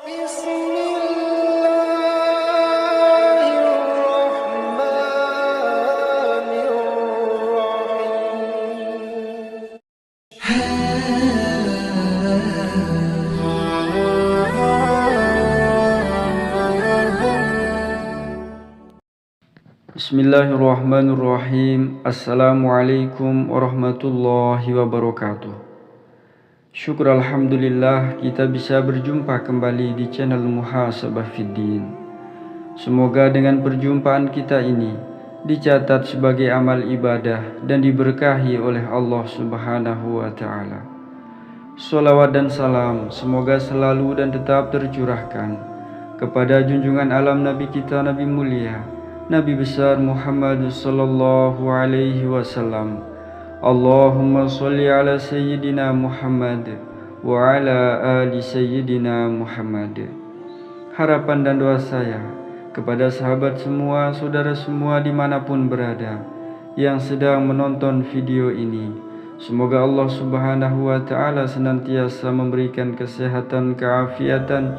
Bismillahirrahmanirrahim. Assalamualaikum warahmatullahi wabarakatuh. Syukur alhamdulillah kita bisa berjumpa kembali di channel Muhasabah Fiddin. Semoga dengan perjumpaan kita ini dicatat sebagai amal ibadah dan diberkahi oleh Allah Subhanahu wa ta'ala. Sholawat dan salam semoga selalu dan tetap tercurahkan kepada junjungan alam Nabi kita, Nabi mulia, Nabi besar Muhammad sallallahu alaihi wasallam. Allahumma sholli ala sayyidina Muhammad wa ala ali sayyidina Muhammad. Harapan dan doa saya kepada sahabat semua, saudara semua dimanapun berada yang sedang menonton video ini, semoga Allah Subhanahu wa ta'ala senantiasa memberikan kesehatan, keafiatan,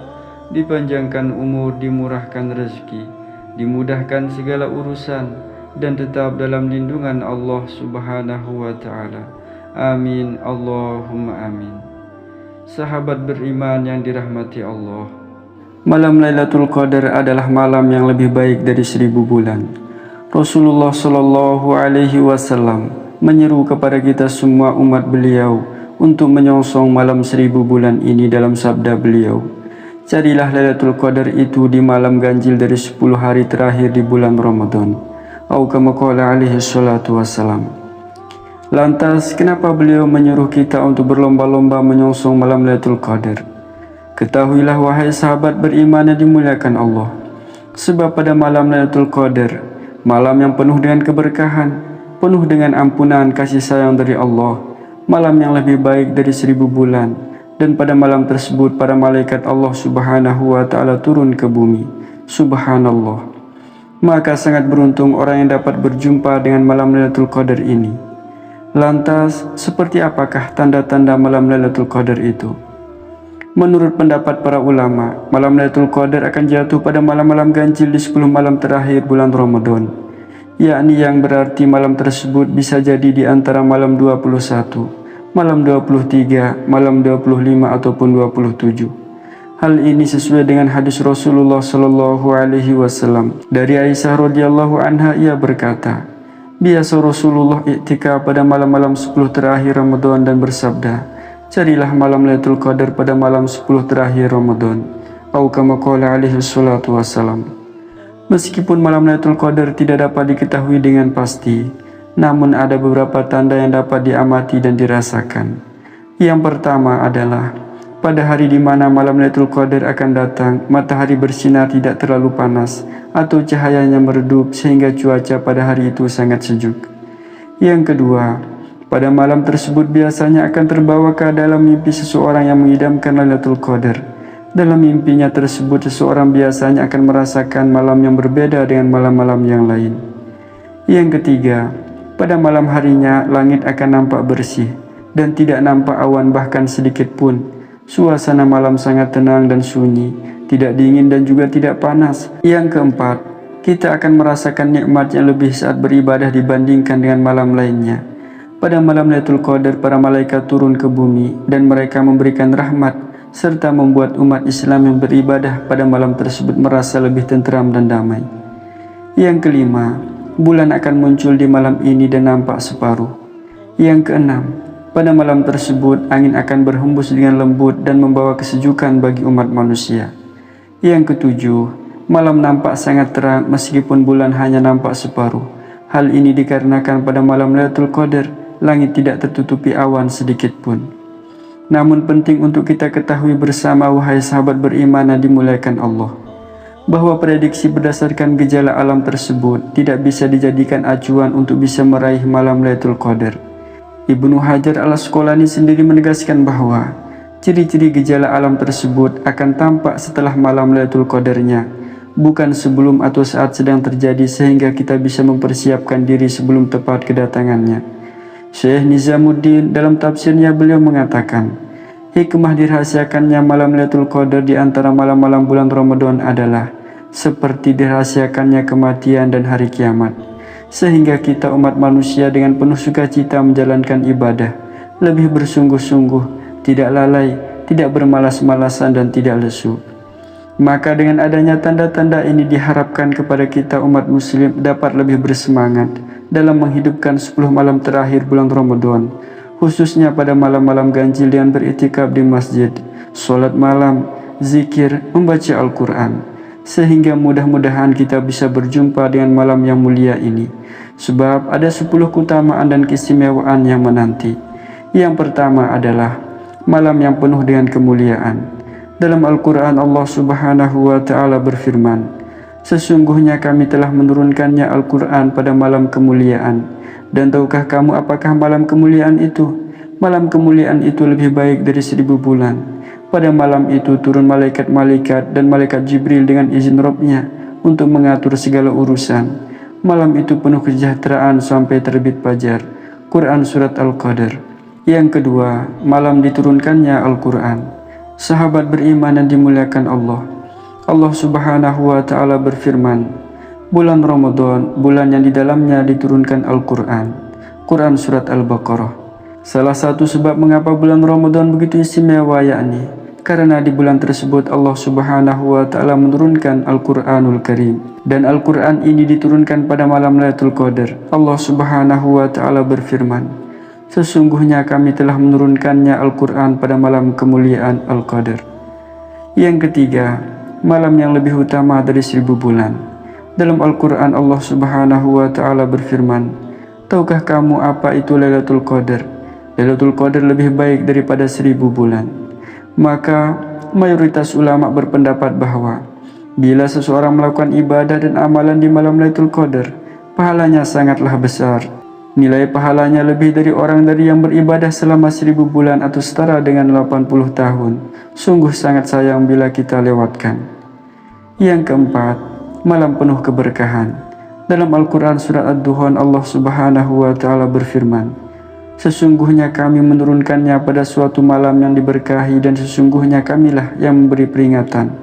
dipanjangkan umur, dimurahkan rezeki, dimudahkan segala urusan, dan tetap dalam lindungan Allah Subhanahu wa ta'ala. Amin, Allahumma amin. Sahabat beriman yang dirahmati Allah, malam Lailatul Qadar adalah malam yang lebih baik dari 1000 bulan. Rasulullah Shallallahu alaihi wasallam menyeru kepada kita semua umat beliau untuk menyongsong malam 1000 bulan ini dalam sabda beliau, carilah Lailatul Qadar itu di malam ganjil dari 10 hari terakhir di bulan Ramadan. Atau kama qala alaihi salatu wassalam. Lantas kenapa beliau menyuruh kita untuk berlomba-lomba menyongsong malam Lailatul Qadar? Ketahuilah wahai sahabat beriman yang dimuliakan Allah, sebab pada malam Lailatul Qadar, malam yang penuh dengan keberkahan, penuh dengan ampunan kasih sayang dari Allah, malam yang lebih baik dari 1000 bulan, dan pada malam tersebut para malaikat Allah Subhanahu wa ta'ala turun ke bumi. Subhanallah. Maka sangat beruntung orang yang dapat berjumpa dengan malam Lailatul Qadar ini. Lantas, seperti apakah tanda-tanda malam Lailatul Qadar itu? Menurut pendapat para ulama, malam Lailatul Qadar akan jatuh pada malam-malam ganjil di 10 malam terakhir bulan Ramadan, yakni yang berarti malam tersebut bisa jadi di antara malam 21, malam 23, malam 25 ataupun 27. Hal ini sesuai dengan hadis Rasulullah Shallallahu alaihi wasallam. Dari Aisyah radhiyallahu anha, ia berkata, biasa Rasulullah iktikaf pada malam-malam 10 terakhir Ramadan dan bersabda, carilah malam Lailatul Qadar pada malam 10 terakhir Ramadan. Atau kama qala alaihi salatu wassalam. Meskipun malam Lailatul Qadar tidak dapat diketahui dengan pasti, namun ada beberapa tanda yang dapat diamati dan dirasakan. Yang pertama adalah pada hari di mana malam Lailatul Qadar akan datang, matahari bersinar tidak terlalu panas atau cahayanya meredup sehingga cuaca pada hari itu sangat sejuk. Yang kedua, pada malam tersebut biasanya akan terbawa ke dalam mimpi seseorang yang mengidamkan Lailatul Qadar. Dalam mimpinya tersebut seseorang biasanya akan merasakan malam yang berbeda dengan malam-malam yang lain. Yang ketiga, pada malam harinya langit akan nampak bersih dan tidak nampak awan bahkan sedikit pun. Suasana malam sangat tenang dan sunyi, tidak dingin dan juga tidak panas. Yang keempat, kita akan merasakan nikmat yang lebih saat beribadah dibandingkan dengan malam lainnya. Pada malam Lailatul Qadar, para malaikat turun ke bumi dan mereka memberikan rahmat serta membuat umat Islam yang beribadah pada malam tersebut merasa lebih tenteram dan damai. Yang kelima, bulan akan muncul di malam ini dan nampak separuh. Yang keenam, pada malam tersebut angin akan berhembus dengan lembut dan membawa kesejukan bagi umat manusia. Yang ketujuh, malam nampak sangat terang meskipun bulan hanya nampak separuh. Hal ini dikarenakan pada malam Lailatul Qadar langit tidak tertutupi awan sedikit pun. Namun penting untuk kita ketahui bersama wahai sahabat beriman yang dimuliakan Allah, bahwa prediksi berdasarkan gejala alam tersebut tidak bisa dijadikan acuan untuk bisa meraih malam Lailatul Qadar. Ibnu Hajar al-Asqalani sendiri menegaskan bahwa ciri-ciri gejala alam tersebut akan tampak setelah malam Lailatul Qadarnya, bukan sebelum atau saat sedang terjadi, sehingga kita bisa mempersiapkan diri sebelum tepat kedatangannya. Syekh Nizamuddin dalam tafsirnya beliau mengatakan, Hikmah dirahasiakannya malam Lailatul Qadar di antara malam-malam bulan Ramadan adalah seperti dirahasiakannya kematian dan hari kiamat, sehingga kita umat manusia dengan penuh sukacita menjalankan ibadah, lebih bersungguh-sungguh, tidak lalai, tidak bermalas-malasan dan tidak lesu. Maka dengan adanya tanda-tanda ini diharapkan kepada kita umat muslim dapat lebih bersemangat dalam menghidupkan 10 malam terakhir bulan Ramadan, khususnya pada malam-malam ganjil dengan beriktikaf di masjid, sholat malam, zikir, membaca Al-Quran, sehingga mudah-mudahan kita bisa berjumpa dengan malam yang mulia ini. Sebab ada 10 keutamaan dan keistimewaan yang menanti. Yang pertama adalah malam yang penuh dengan kemuliaan. Dalam Al-Quran Allah Subhanahu wa Ta'ala berfirman, sesungguhnya kami telah menurunkannya Al-Quran pada malam kemuliaan. Dan tahukah kamu apakah malam kemuliaan itu? Malam kemuliaan itu lebih baik dari 1000 bulan. Pada malam itu turun malaikat-malaikat dan malaikat Jibril dengan izin Rabb-Nya untuk mengatur segala urusan. Malam itu penuh kesejahteraan sampai terbit fajar. Quran Surat Al-Qadar. Yang kedua, malam diturunkannya Al-Quran. Sahabat beriman yang dimuliakan Allah, Allah Subhanahu wa Ta'ala berfirman, bulan Ramadan, bulan yang di dalamnya diturunkan Al-Quran. Quran Surat Al-Baqarah. Salah satu sebab mengapa bulan Ramadan begitu istimewa yakni karena di bulan tersebut Allah Subhanahu wa Ta'ala menurunkan Al-Quranul Karim. Dan Al-Quran ini diturunkan pada malam Lailatul Qadar. Allah Subhanahu wa Ta'ala berfirman, sesungguhnya kami telah menurunkannya Al-Quran pada malam kemuliaan Al-Qadar. Yang ketiga, malam yang lebih utama dari 1000 bulan. Dalam Al-Quran Allah Subhanahu wa Ta'ala berfirman, tahukah kamu apa itu Lailatul Qadar? Lailatul Qadar lebih baik daripada 1000 bulan. Maka mayoritas ulama berpendapat bahwa bila seseorang melakukan ibadah dan amalan di malam Lailatul Qadar, pahalanya sangatlah besar. Nilai pahalanya lebih dari orang dari yang beribadah selama 1000 bulan atau setara dengan 80 tahun. Sungguh sangat sayang bila kita lewatkan. Yang keempat, malam penuh keberkahan. Dalam Al-Quran Surat Ad-Duhan Allah Subhanahu wa Ta'ala berfirman, sesungguhnya kami menurunkannya pada suatu malam yang diberkahi dan sesungguhnya kamilah yang memberi peringatan.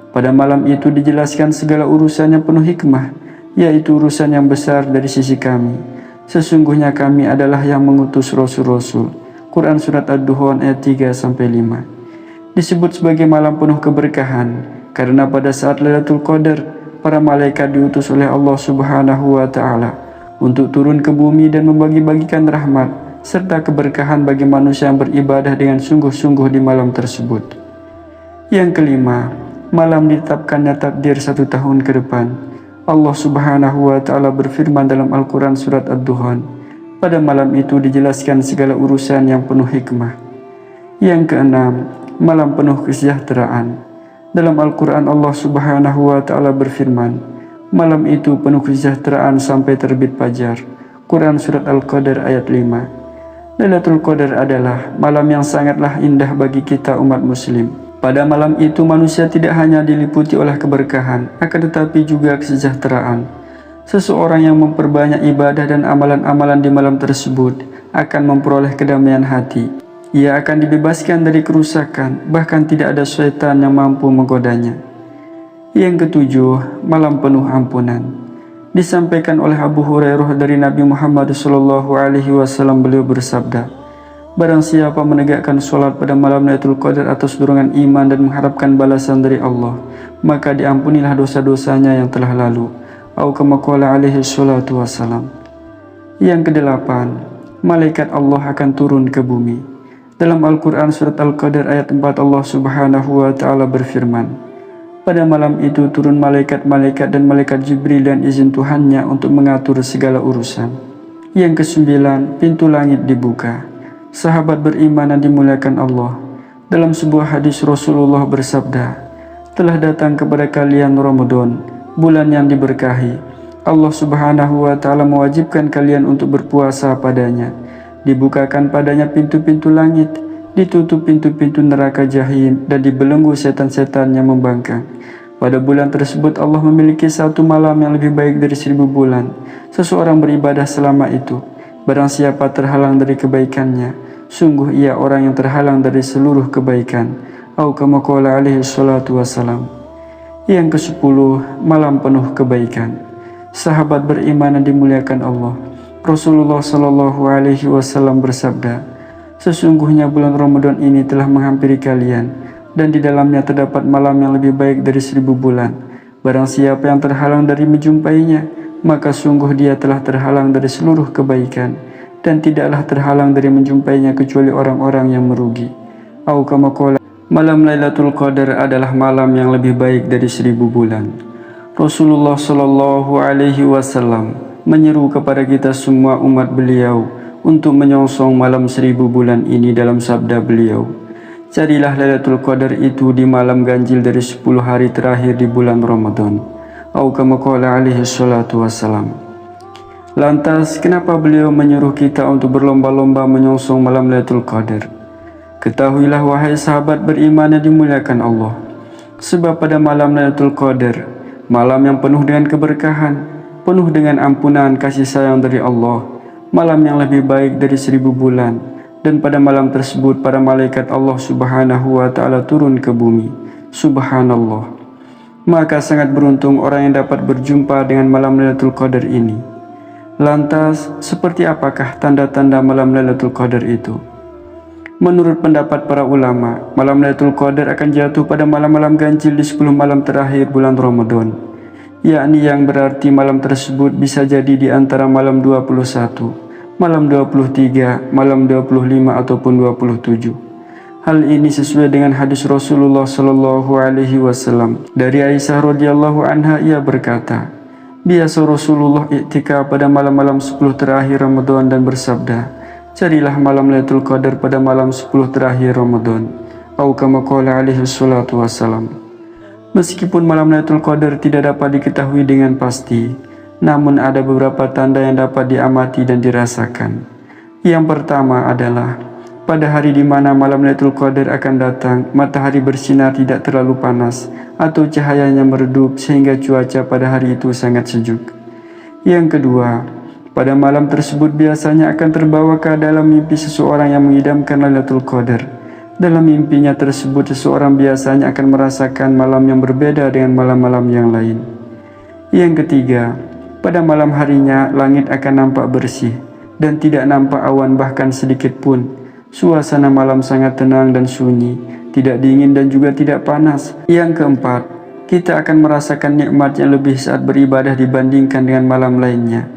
Pada malam itu dijelaskan segala urusan yang penuh hikmah, yaitu urusan yang besar dari sisi kami. Sesungguhnya kami adalah yang mengutus Rasul-Rasul. Quran Surat Ad-Duhan ayat 3-5. Disebut sebagai malam penuh keberkahan karena pada saat Lailatul Qadar, para malaikat diutus oleh Allah Subhanahu wa Ta'ala untuk turun ke bumi dan membagi-bagikan rahmat serta keberkahan bagi manusia yang beribadah dengan sungguh-sungguh di malam tersebut. Yang kelima, malam ditetapkannya takdir 1 tahun ke depan. Allah Subhanahu wa Ta'ala berfirman dalam Al-Quran Surat Ad-Duhan, pada malam itu dijelaskan segala urusan yang penuh hikmah. Yang keenam, malam penuh kesejahteraan. Dalam Al-Quran Allah Subhanahu wa Ta'ala berfirman, malam itu penuh kesejahteraan sampai terbit fajar. Quran Surat Al-Qadar ayat 5. Lailatul Qadar adalah malam yang sangatlah indah bagi kita umat muslim. Pada malam itu manusia tidak hanya diliputi oleh keberkahan, akan tetapi juga kesejahteraan. Seseorang yang memperbanyak ibadah dan amalan-amalan di malam tersebut akan memperoleh kedamaian hati. Ia akan dibebaskan dari kerusakan, bahkan tidak ada syaitan yang mampu menggodanya. Yang ketujuh, malam penuh ampunan. Disampaikan oleh Abu Hurairah dari Nabi Muhammad SAW, beliau bersabda, barang siapa menegakkan sholat pada malam Lailatul Qadar atas dorongan iman dan mengharapkan balasan dari Allah, maka diampunilah dosa-dosanya yang telah lalu. Atau kama qala alaihi salatu wassalam. Yang kedelapan, malaikat Allah akan turun ke bumi. Dalam Al-Quran Surat Al-Qadar ayat 4 Allah Subhanahu wa Ta'ala berfirman, pada malam itu turun malaikat-malaikat dan malaikat Jibril dan izin Tuhannya untuk mengatur segala urusan. Yang kesembilan, pintu langit dibuka. Sahabat beriman yang dimuliakan Allah, dalam sebuah hadis Rasulullah bersabda, telah datang kepada kalian Ramadan, bulan yang diberkahi. Allah Subhanahu wa Ta'ala mewajibkan kalian untuk berpuasa padanya. Dibukakan padanya pintu-pintu langit, ditutup pintu-pintu neraka jahim, dan dibelenggu setan-setan yang membangkang. Pada bulan tersebut Allah memiliki satu malam yang lebih baik dari 1000 bulan. Seseorang beribadah selama itu, barang siapa terhalang dari kebaikannya, sungguh ia orang yang terhalang dari seluruh kebaikan. Atau kama qala alaihi salatu wassalam. Yang ke-10, malam penuh kebaikan. Sahabat beriman yang dimuliakan Allah, Rasulullah Shallallahu Alaihi Wasallam bersabda, sesungguhnya bulan Ramadan ini telah menghampiri kalian, dan di dalamnya terdapat malam yang lebih baik dari 1000 bulan. Barang siapa yang terhalang dari menjumpainya, maka sungguh dia telah terhalang dari seluruh kebaikan, dan tidaklah terhalang dari menjumpainya kecuali orang-orang yang merugi. Atau kama qala, malam Lailatul Qadar adalah malam yang lebih baik dari 1000 bulan. Rasulullah Shallallahu Alaihi Wasallam menyeru kepada kita semua umat beliau untuk menyongsong malam 1000 bulan ini dalam sabda beliau, carilah Lailatul Qadar itu di malam ganjil dari 10 hari terakhir di bulan Ramadan. Atau kama qala alaihi salatu wassalam. Lantas kenapa beliau menyuruh kita untuk berlomba-lomba menyongsong malam Lailatul Qadar? Ketahuilah wahai sahabat beriman yang dimuliakan Allah, sebab pada malam Lailatul Qadar, malam yang penuh dengan keberkahan, penuh dengan ampunan kasih sayang dari Allah, malam yang lebih baik dari 1000 bulan, dan pada malam tersebut para malaikat Allah Subhanahu wa Ta'ala turun ke bumi. Subhanallah. Maka sangat beruntung orang yang dapat berjumpa dengan malam Lailatul Qadar ini. Lantas, seperti apakah tanda-tanda malam Lailatul Qadar itu? Menurut pendapat para ulama, malam Lailatul Qadar akan jatuh pada malam-malam ganjil di 10 malam terakhir bulan Ramadan, yakni yang berarti malam tersebut bisa jadi di antara malam 21, malam 23, malam 25 ataupun 27. Hal ini sesuai dengan hadis Rasulullah Shallallahu Alaihi Wasallam. Dari Aisyah radhiyallahu anha, ia berkata, biasa Rasulullah iktikaf pada malam-malam 10 terakhir Ramadan dan bersabda, carilah malam Lailatul Qadar pada malam 10 terakhir Ramadan. Atau kama qala alaihi salatu wassalam. Meskipun malam Lailatul Qadar tidak dapat diketahui dengan pasti, namun ada beberapa tanda yang dapat diamati dan dirasakan. Yang pertama adalah, pada hari di mana malam Lailatul Qadar akan datang, matahari bersinar tidak terlalu panas atau cahayanya meredup sehingga cuaca pada hari itu sangat sejuk. Yang kedua, pada malam tersebut biasanya akan terbawa ke dalam mimpi seseorang yang mengidamkan Lailatul Qadar. Dalam mimpinya tersebut, seseorang biasanya akan merasakan malam yang berbeda dengan malam-malam yang lain. Yang ketiga, pada malam harinya langit akan nampak bersih dan tidak nampak awan bahkan sedikit pun. Suasana malam sangat tenang dan sunyi, tidak dingin dan juga tidak panas. Yang keempat, kita akan merasakan nikmat yang lebih saat beribadah dibandingkan dengan malam lainnya.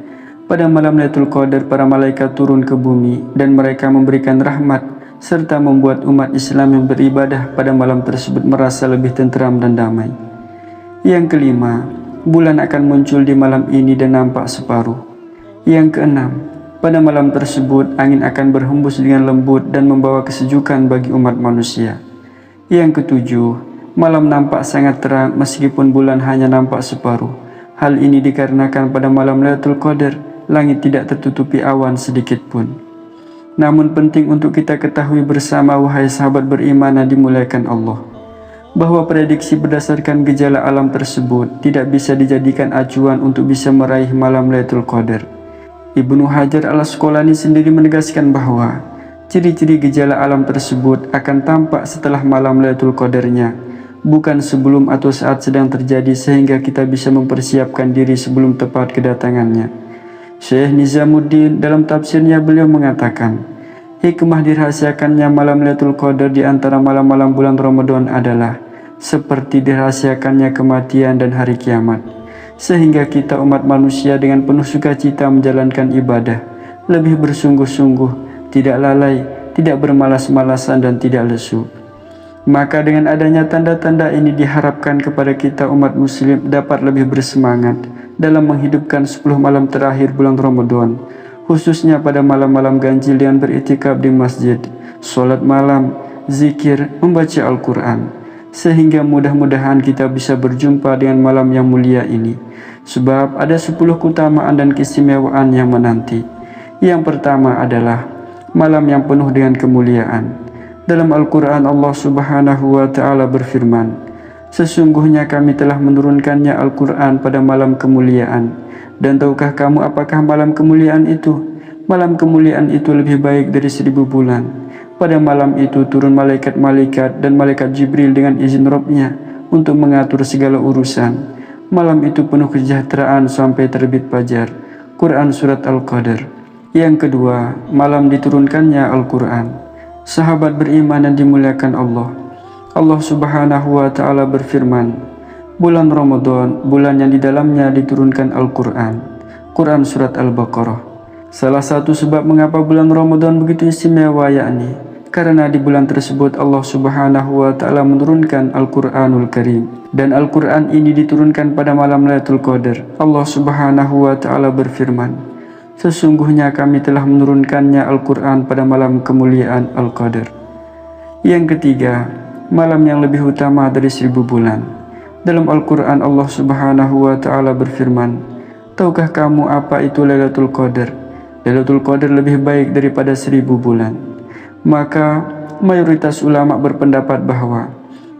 Pada malam Lailatul Qadar, para malaikat turun ke bumi dan mereka memberikan rahmat serta membuat umat Islam yang beribadah pada malam tersebut merasa lebih tenteram dan damai. Yang kelima, bulan akan muncul di malam ini dan nampak separuh. Yang keenam, pada malam tersebut angin akan berhembus dengan lembut dan membawa kesejukan bagi umat manusia. Yang ketujuh, malam nampak sangat terang meskipun bulan hanya nampak separuh. Hal ini dikarenakan pada malam Lailatul Qadar langit tidak tertutupi awan sedikit pun. Namun penting untuk kita ketahui bersama wahai sahabat beriman yang dimuliakan Allah, bahwa prediksi berdasarkan gejala alam tersebut tidak bisa dijadikan acuan untuk bisa meraih malam Lailatul Qadar. Ibnu Hajar al-Asqalani sendiri menegaskan bahwa ciri-ciri gejala alam tersebut akan tampak setelah malam Lailatul Qadarnya, bukan sebelum atau saat sedang terjadi, sehingga kita bisa mempersiapkan diri sebelum tepat kedatangannya. Syekh Nizamuddin dalam tafsirnya beliau mengatakan, hikmah dirahasiakannya malam Lailatul Qadar di antara malam-malam bulan Ramadan adalah seperti dirahasiakannya kematian dan hari kiamat, sehingga kita umat manusia dengan penuh sukacita menjalankan ibadah, lebih bersungguh-sungguh, tidak lalai, tidak bermalas-malasan dan tidak lesu. Maka dengan adanya tanda-tanda ini diharapkan kepada kita umat muslim dapat lebih bersemangat dalam menghidupkan 10 malam terakhir bulan Ramadan, khususnya pada malam-malam ganjil dengan beriktikaf di masjid, sholat malam, zikir, membaca Al-Quran, sehingga mudah-mudahan kita bisa berjumpa dengan malam yang mulia ini. Sebab ada 10 keutamaan dan keistimewaan yang menanti. Yang pertama adalah malam yang penuh dengan kemuliaan. Dalam Al-Quran Allah Subhanahu wa Ta'ala berfirman, sesungguhnya kami telah menurunkannya Al-Quran pada malam kemuliaan. Dan tahukah kamu apakah malam kemuliaan itu? Malam kemuliaan itu lebih baik dari 1000 bulan. Pada malam itu turun malaikat-malaikat dan malaikat Jibril dengan izin Rabb-Nya untuk mengatur segala urusan. Malam itu penuh kesejahteraan sampai terbit fajar. Quran Surat Al-Qadar. Yang kedua, malam diturunkannya Al-Quran. Sahabat beriman dan dimuliakan Allah. Allah Subhanahu wa Ta'ala berfirman, bulan Ramadan, bulan yang di dalamnya diturunkan Al-Quran. Quran Surat Al-Baqarah. Salah satu sebab mengapa bulan Ramadan begitu istimewa yakni karena di bulan tersebut Allah Subhanahu wa Ta'ala menurunkan Al-Quranul Karim. Dan Al-Quran ini diturunkan pada malam Lailatul Qadar. Allah Subhanahu wa Ta'ala berfirman, sesungguhnya kami telah menurunkannya Al-Quran pada malam kemuliaan Al-Qadar. Yang ketiga, malam yang lebih utama dari 1000 bulan. Dalam Al-Quran Allah Subhanahu wa Ta'ala berfirman, tahukah kamu apa itu Lailatul Qadar? Lailatul Qadar lebih baik daripada 1000 bulan. Maka mayoritas ulama berpendapat bahwa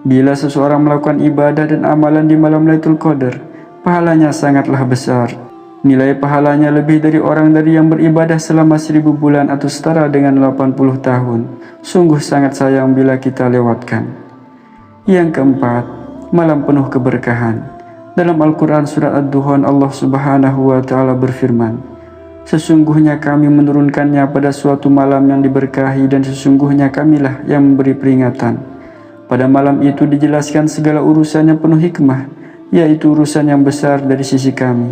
bila seseorang melakukan ibadah dan amalan di malam Lailatul Qadar, pahalanya sangatlah besar. Nilai pahalanya lebih dari orang yang beribadah selama 1000 bulan atau setara dengan 80 tahun. Sungguh sangat sayang bila kita lewatkan. Yang keempat, malam penuh keberkahan. Dalam Al-Quran Surat Ad-Duhan Allah Subhanahu wa Ta'ala berfirman, sesungguhnya kami menurunkannya pada suatu malam yang diberkahi dan sesungguhnya kamilah yang memberi peringatan. Pada malam itu dijelaskan segala urusan yang penuh hikmah, yaitu urusan yang besar dari sisi kami.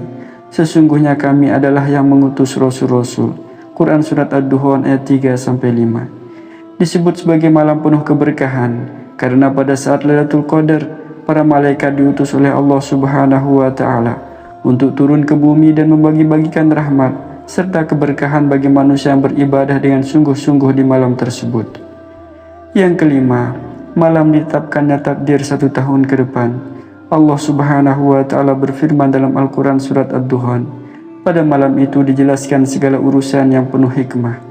Sesungguhnya kami adalah yang mengutus Rasul-Rasul. Quran Surat Ad-Duhan ayat 3-5. Disebut sebagai malam penuh keberkahan karena pada saat Lailatul Qadar, para malaikat diutus oleh Allah Subhanahu wa Ta'ala untuk turun ke bumi dan membagi-bagikan rahmat serta keberkahan bagi manusia yang beribadah dengan sungguh-sungguh di malam tersebut. Yang kelima, malam ditetapkannya takdir 1 tahun ke depan. Allah Subhanahu wa Ta'ala berfirman dalam Al-Quran Surat Ad-Duhan, pada malam itu dijelaskan segala urusan yang penuh hikmah.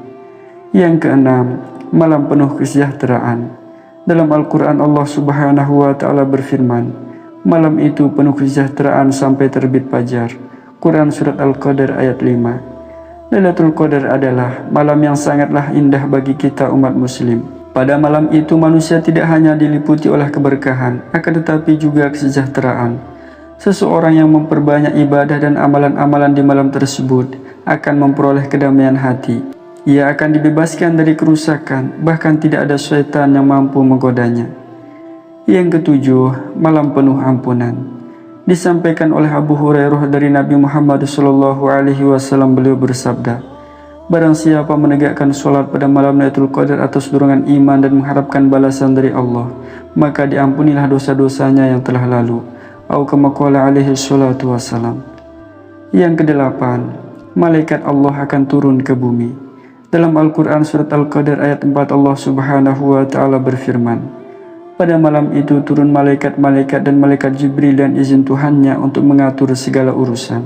Yang keenam, malam penuh kesejahteraan. Dalam Al-Quran Allah Subhanahu wa Ta'ala berfirman, malam itu penuh kesejahteraan sampai terbit fajar. Quran Surat Al-Qadar ayat 5. Lailatul Qadar adalah malam yang sangatlah indah bagi kita umat muslim. Pada malam itu manusia tidak hanya diliputi oleh keberkahan, akan tetapi juga kesejahteraan. Seseorang yang memperbanyak ibadah dan amalan-amalan di malam tersebut akan memperoleh kedamaian hati. Ia akan dibebaskan dari kerusakan, bahkan tidak ada syaitan yang mampu menggodanya. Yang ketujuh, malam penuh ampunan. Disampaikan oleh Abu Hurairah dari Nabi Muhammad SAW, beliau bersabda, barang siapa menegakkan sholat pada malam Lailatul Qadar atas dorongan iman dan mengharapkan balasan dari Allah, maka diampunilah dosa-dosanya yang telah lalu. Atau kama qala alaihi salatu wassalam. Yang kedelapan, malaikat Allah akan turun ke bumi. Dalam Al-Quran Surat Al-Qadar ayat 4 Allah Subhanahu wa Ta'ala berfirman, pada malam itu turun malaikat-malaikat dan malaikat Jibril dan izin Tuhannya untuk mengatur segala urusan.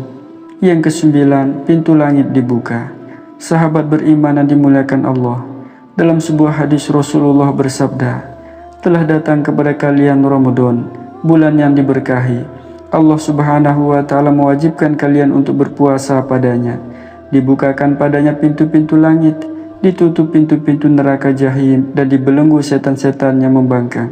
Yang kesembilan, pintu langit dibuka. Sahabat beriman dan dimuliakan Allah. Dalam sebuah hadis Rasulullah bersabda, telah datang kepada kalian Ramadan, bulan yang diberkahi. Allah Subhanahu wa Ta'ala mewajibkan kalian untuk berpuasa padanya. Dibukakan padanya pintu-pintu langit, ditutup pintu-pintu neraka jahim, dan dibelenggu setan-setan yang membangkang.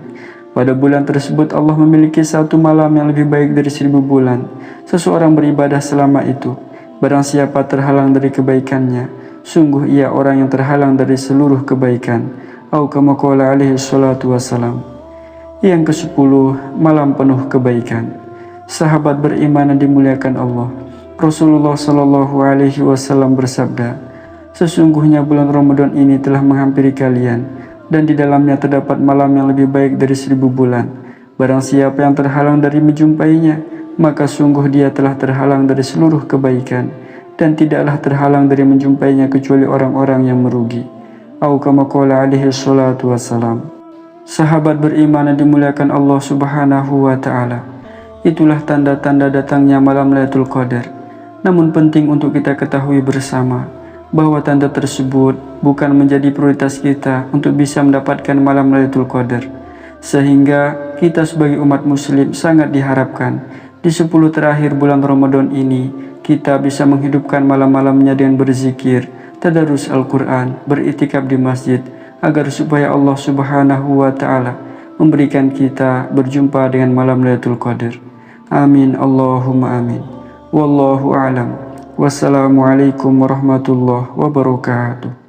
Pada bulan tersebut Allah memiliki satu malam yang lebih baik dari 1000 bulan. Seseorang beribadah selama itu. Barang siapa terhalang dari kebaikannya, sungguh ia orang yang terhalang dari seluruh kebaikan. Atau kama qala alaihi salatu wassalam. Yang ke-10, malam penuh kebaikan. Sahabat beriman yang dimuliakan Allah, Rasulullah Shallallahu Alaihi Wasallam bersabda, sesungguhnya bulan Ramadan ini telah menghampiri kalian, dan di dalamnya terdapat malam yang lebih baik dari 1000 bulan. Barang siapa yang terhalang dari menjumpainya, maka sungguh dia telah terhalang dari seluruh kebaikan, dan tidaklah terhalang dari menjumpainya kecuali orang-orang yang merugi. Atau kama qala alaihi salatu wassalam. Sahabat beriman yang dimuliakan Allah Subhanahu wa Ta'ala, itulah tanda-tanda datangnya malam Lailatul Qadar. Namun penting untuk kita ketahui bersama bahwa tanda tersebut bukan menjadi prioritas kita untuk bisa mendapatkan malam Lailatul Qadar. Sehingga kita sebagai umat muslim sangat diharapkan di 10 terakhir bulan Ramadan ini kita bisa menghidupkan malam-malamnya dengan berzikir, tadarus Al-Quran, beriktikaf di masjid, agar supaya Allah Subhanahu wa Ta'ala memberikan kita berjumpa dengan malam Lailatul Qadar. Amin Allahumma amin. Wallahu a'lam. Wassalamualaikum warahmatullahi wabarakatuh.